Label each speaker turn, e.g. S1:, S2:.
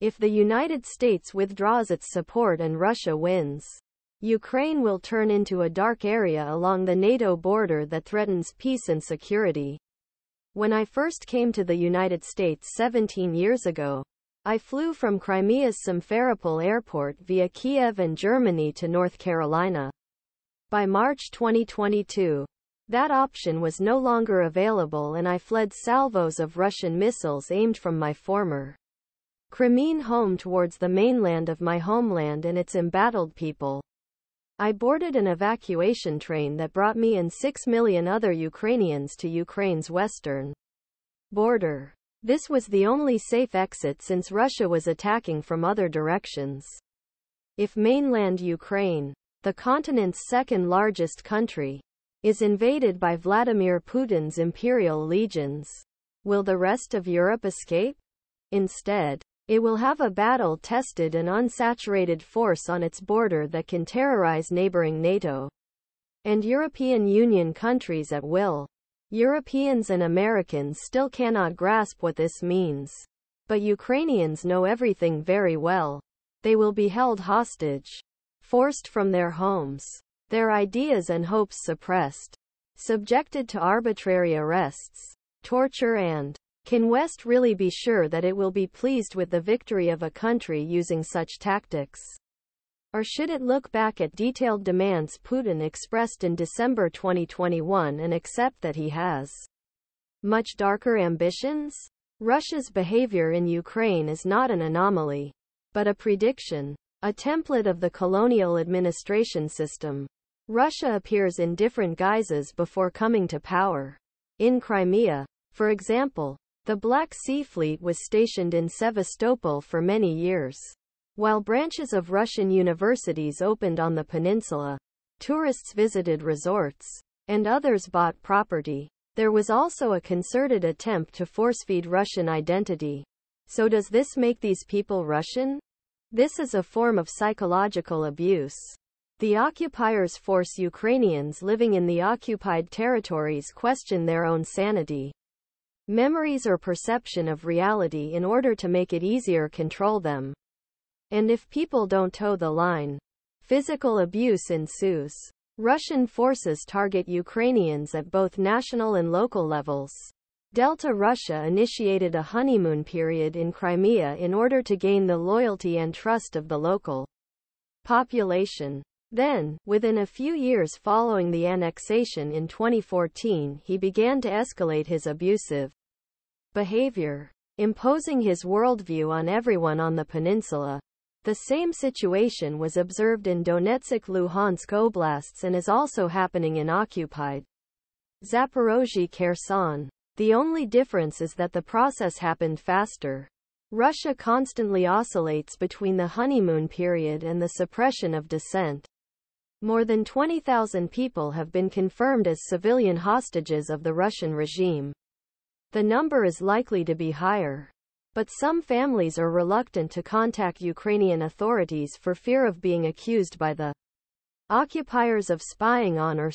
S1: If the United States withdraws its support and Russia wins, Ukraine will turn into a dark area along the NATO border that threatens peace and security. When I first came to the United States 17 years ago, I flew from Crimea's Simferopol airport via Kiev and Germany to North Carolina. By March 2022, that option was no longer available and I fled salvos of Russian missiles aimed from my former Crimean home towards the mainland of my homeland and its embattled people. I boarded an evacuation train that brought me and 6 million other Ukrainians to Ukraine's western border. This was the only safe exit since Russia was attacking from other directions. If mainland Ukraine, the continent's second largest country, is invaded by Vladimir Putin's imperial legions, will the rest of Europe escape? Instead, it will have a battle-tested and unsaturated force on its border that can terrorize neighboring NATO and European Union countries at will. Europeans and Americans still cannot grasp what this means. But Ukrainians know everything very well. They will be held hostage, forced from their homes, their ideas and hopes suppressed, subjected to arbitrary arrests, torture and can West really be sure that it will be pleased with the victory of a country using such tactics? Or should it look back at detailed demands Putin expressed in December 2021 and accept that he has much darker ambitions? Russia's behavior in Ukraine is not an anomaly, but a prediction, a template of the colonial administration system. Russia appears in different guises before coming to power. In Crimea, for example, the Black Sea Fleet was stationed in Sevastopol for many years. While branches of Russian universities opened on the peninsula, tourists visited resorts, and others bought property. There was also a concerted attempt to force-feed Russian identity. So does this make these people Russian? This is a form of psychological abuse. The occupiers force Ukrainians living in the occupied territories question their own sanity, memories or perception of reality in order to make it easier control them. And if people don't toe the line, physical abuse ensues. Russian forces target Ukrainians at both national and local levels. Delta Russia initiated a honeymoon period in Crimea in order to gain the loyalty and trust of the local population. Then, within a few years following the annexation in 2014, he began to escalate his abusive behavior, imposing his worldview on everyone on the peninsula. The same situation was observed in Donetsk Luhansk oblasts and is also happening in occupied Zaporozhye Kherson. The only difference is that the process happened faster. Russia constantly oscillates between the honeymoon period and the suppression of dissent. More than 20,000 people have been confirmed as civilian hostages of the Russian regime. The number is likely to be higher. But some families are reluctant to contact Ukrainian authorities for fear of being accused by the occupiers of spying on or